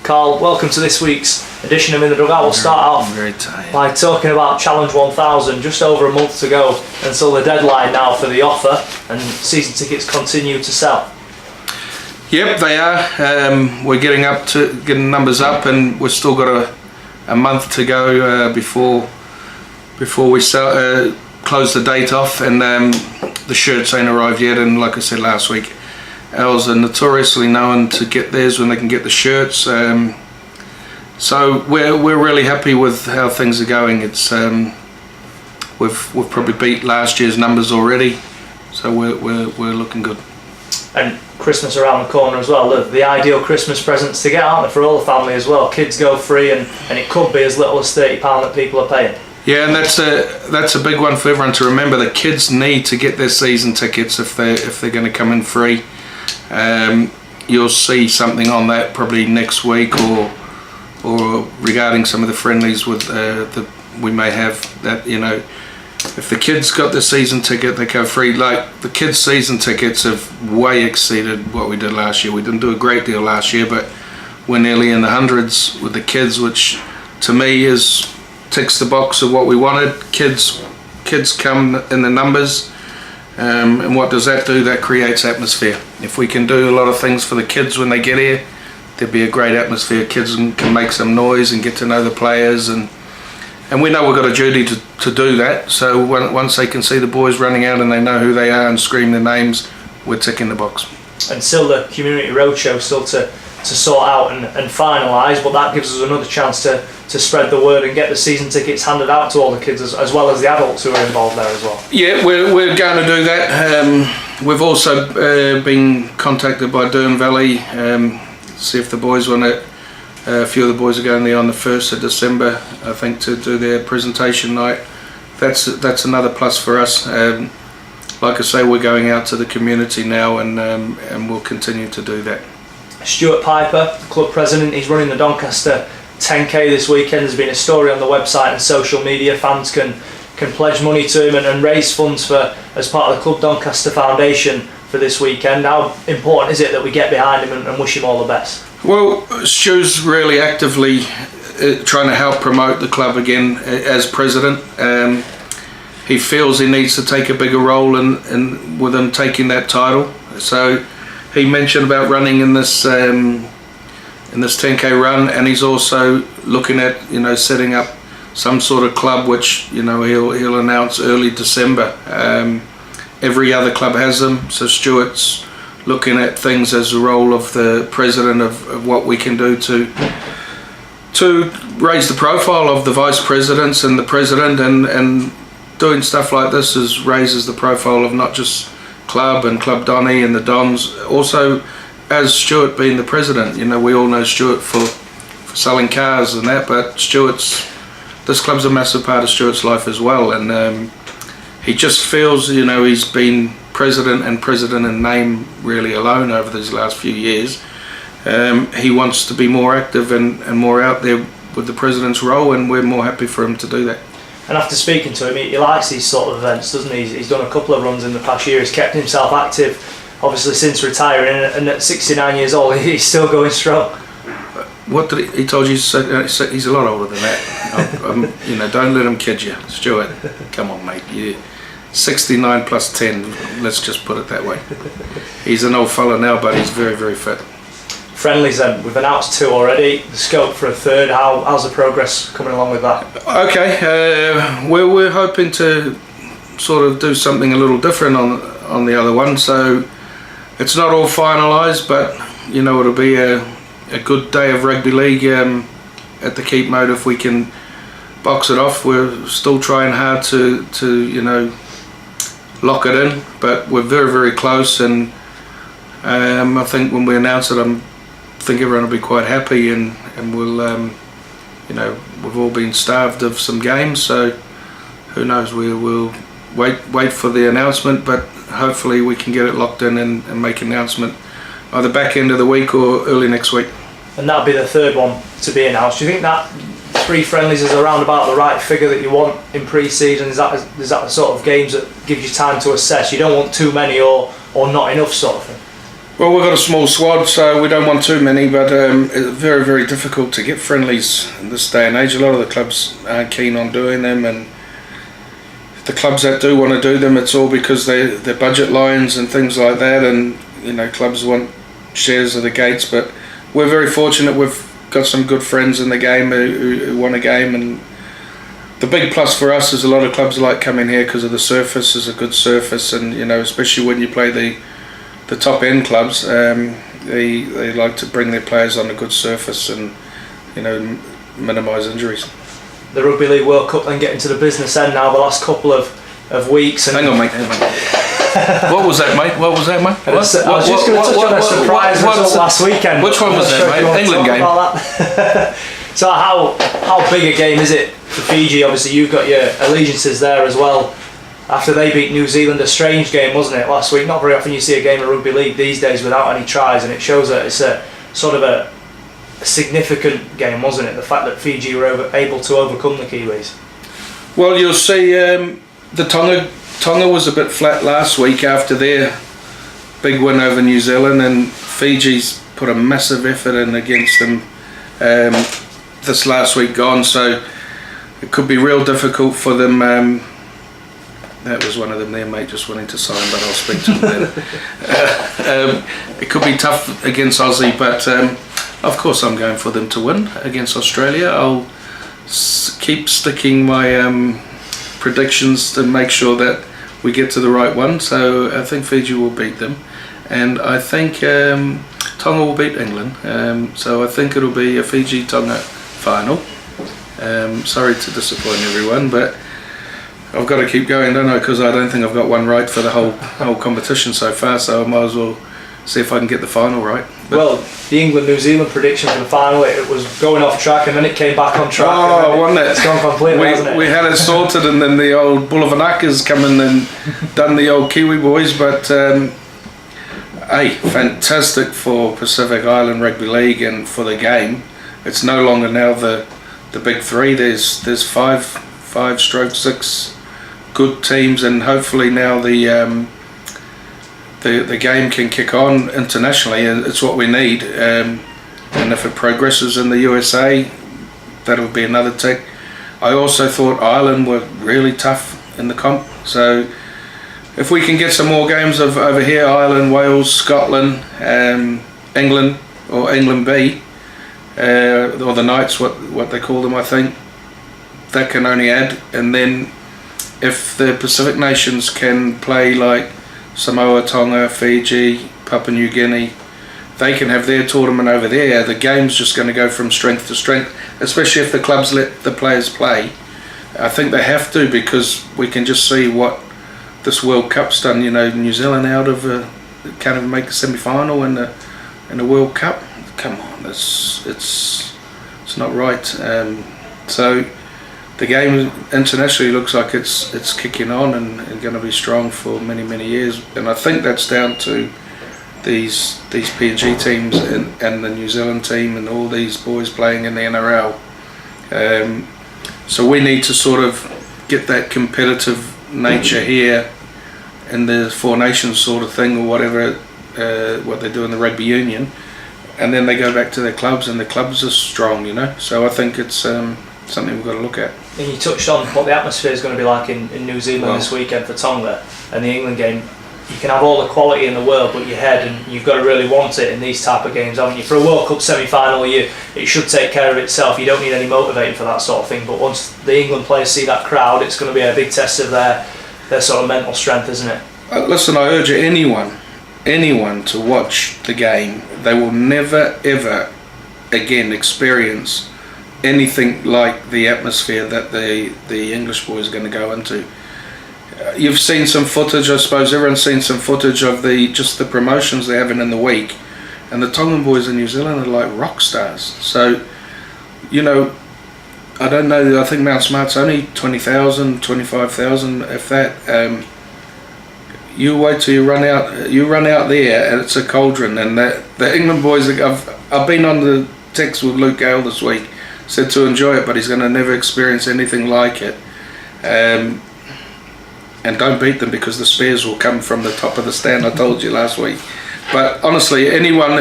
Carl, welcome to this week's edition of In the Dugout. We'll start off by talking about Challenge 1000. Just over a month to go until the deadline now for the offer, and season tickets continue to sell. Yep, they are. We're getting numbers up, and we've still got a month to go before we close the date off, and the shirts ain't arrived yet. And like I said last week, ours are notoriously known to get theirs when they can get the shirts. So we're really happy with how things are going. It's we've probably beat last year's numbers already, so we're looking good. And Christmas around the corner as well. The ideal Christmas presents to get, aren't they, for all the family as well? Kids go free, and it could be as little as £30 that people are paying. Yeah, and that's a big one for everyone to remember. The kids need to get their season tickets if they're going to come in free. You'll see something on that probably next week, or regarding some of the friendlies with we may have that. If the kids got the season ticket, they go free. Like, the kids' season tickets have way exceeded what we did last year. We didn't do a great deal last year, but we're nearly in the hundreds with the kids, which to me ticks the box of what we wanted. Kids come in the numbers, and what does that do? That creates atmosphere. If we can do a lot of things for the kids when they get here, there'll be a great atmosphere. Kids can make some noise and get to know the players, and we know we've got a duty to do that. So once they can see the boys running out and they know who they are and scream their names, we're ticking the box. And still the community roadshow still to sort out and finalise, but that gives us another chance to spread the word and get the season tickets handed out to all the kids as well as the adults who are involved there as well. Yeah, we're going to do that. We've also been contacted by Dern Valley, see if the boys want to. A few of the boys are going there on the 1st of December, I think, to do their presentation night. That's another plus for us. Like I say, we're going out to the community now, and we'll continue to do that. Stuart Piper, the club president, he's running the Doncaster 10K this weekend. There's been a story on the website and social media. Fans can pledge money to him and raise funds as part of the Club Doncaster Foundation for this weekend. How important is it that we get behind him and wish him all the best? Well, Stu's really actively trying to help promote the club again as president. He feels he needs to take a bigger role in with him taking that title. So he mentioned about running in this 10K run, and he's also looking at setting up some sort of club, which he'll announce early December. Every other club has them, so Stuart's looking at things as a role of the president of what we can do to raise the profile of the vice presidents and the president, and doing stuff like this raises the profile of not just club and Club Donny and the Dons, also as Stuart being the president. We all know Stuart for selling cars and that, but this club's a massive part of Stuart's life as well, and he just feels he's been president in name really alone over these last few years. He wants to be more active and more out there with the president's role, and we're more happy for him to do that. And after speaking to him, he likes these sort of events, doesn't he? He's done a couple of runs in the past year. He's kept himself active, obviously, since retiring, and at 69 years old, he's still going strong. What did he told you? He's a lot older than that. Don't let him kid you, Stuart. Come on, mate. 69 plus 10. Let's just put it that way. He's an old fella now, but he's very, very fit. Friendlies then, we've announced 2 already. The scope for a 3rd. How's the progress coming along with that? Okay, we're hoping to sort of do something a little different on the other one. So it's not all finalised, but it'll be a good day of rugby league at the Keep Mode if we can box it off. We're still trying hard to lock it in, but we're very, very close, and I think when we announce it, I think everyone will be quite happy, and we'll we've all been starved of some games, so who knows, we'll wait for the announcement, but hopefully we can get it locked in and make an announcement either back end of the week or early next week. And that'll be the 3rd one to be announced. Do you think that 3 friendlies is around about the right figure that you want in pre-season? Is that the sort of games that gives you time to assess? You don't want too many or not enough sort of thing? Well, we've got a small squad, so we don't want too many, but it's very, very difficult to get friendlies in this day and age. A lot of the clubs aren't keen on doing them, and the clubs that do want to do them, it's all because they're budget lines and things like that, and clubs want shares of the gates. But we're very fortunate. We've got some good friends in the game who won a game, and the big plus for us is a lot of clubs like coming here because of the surface is a good surface, and especially when you play the top end clubs, they like to bring their players on a good surface and minimise injuries. The Rugby League World Cup then getting to the business end now, the last couple of weeks. And hang on, mate. What was that, mate? What was that, mate? I was just going to touch on a surprise result last weekend. Which one was that, mate? England game. So how big a game is it for Fiji? Obviously you've got your allegiances there as well. After they beat New Zealand, a strange game, wasn't it, last week? Not very often you see a game of rugby league these days without any tries, and it shows that it's a sort of a significant game, wasn't it? The fact that Fiji were able to overcome the Kiwis. Well, you'll see the Tonga was a bit flat last week after their big win over New Zealand, and Fiji's put a massive effort in against them this last week gone, so it could be real difficult for them. That was one of them there, mate, just wanting to sign, but I'll speak to them later. It could be tough against Aussie, but of course I'm going for them to win against Australia. I'll keep sticking my predictions to make sure that we get to the right one. So I think Fiji will beat them, and I think Tonga will beat England. So I think it'll be a Fiji-Tonga final. Sorry to disappoint everyone, but I've got to keep going, don't I? Because I don't think I've got one right for the whole competition so far. So I might as well see if I can get the final right. But well, the England-New Zealand prediction for the final, it was going off track and then it came back on track. Oh, wasn't it? It's gone completely, hasn't it? We had it sorted, and then the old Bullivanakas come in and done the old Kiwi boys. But hey, fantastic for Pacific Island Rugby League and for the game. It's no longer now the big three. There's 5/6 good teams, and hopefully now the game can kick on internationally, and it's what we need. And if it progresses in the USA, that'll be another tick. I also thought Ireland were really tough in the comp, so if we can get some more games of over here, Ireland, Wales, Scotland, England, or England B, or the Knights, what they call them, I think, that can only add. And then if the Pacific nations can play like Samoa, Tonga, Fiji, Papua New Guinea, they can have their tournament over there. The game's just going to go from strength to strength, especially if the clubs let the players play. I think they have to, because we can just see what this World Cup's done. New Zealand out of can't even make the semi-final in the World Cup. Come on, it's not right. So the game internationally looks like it's kicking on and going to be strong for many, many years, and I think that's down to these PNG teams and the New Zealand team and all these boys playing in the NRL. So we need to sort of get that competitive nature here in the Four Nations sort of thing, or whatever what they do in the rugby union, and then they go back to their clubs, and the clubs are strong, So I think it's something we've got to look at. And you touched on what the atmosphere is going to be like in New Zealand this weekend for Tonga and the England game. You can have all the quality in the world, but your head, and you've got to really want it in these type of games, haven't you? For a World Cup semi-final, it should take care of itself. You don't need any motivating for that sort of thing. But once the England players see that crowd, it's going to be a big test of their sort of mental strength, isn't it? Listen, I urge anyone to watch the game. They will never ever again experience anything like the atmosphere that the English boys are going to go into. You've seen some footage, I suppose everyone's seen some footage of just the promotions they're having in the week, and the Tongan boys in New Zealand are like rock stars. So, I don't know, I think Mount Smart's only 20,000, 25,000, if that. You wait till you run out there, and it's a cauldron. And the England boys, I've been on the text with Luke Gale this week, said to enjoy it, but he's going to never experience anything like it. And don't beat them, because the spears will come from the top of the stand. I told you last week. But honestly, anyone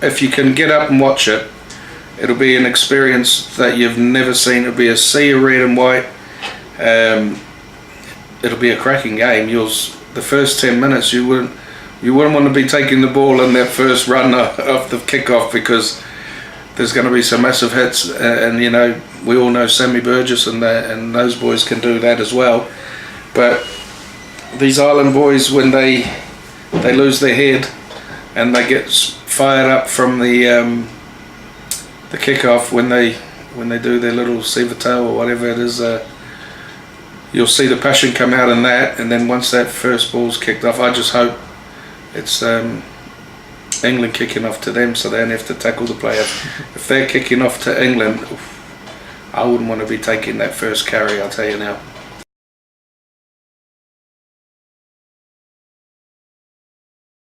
if you can get up and watch it, it'll be an experience that you've never seen. It'll be a sea of red and white. It'll be a cracking game. The first 10 minutes, you wouldn't want to be taking the ball in that first run of the kickoff, because there's going to be some massive hits, and we all know Sammy Burgess and those boys can do that as well. But these Island boys, when they lose their head and they get fired up from the kickoff, when they do their little Sevatale or whatever it is, you'll see the passion come out in that. And then once that first ball's kicked off, I just hope it's England kicking off to them, so they don't have to tackle the player. If they're kicking off to England, I wouldn't want to be taking that first carry, I'll tell you now.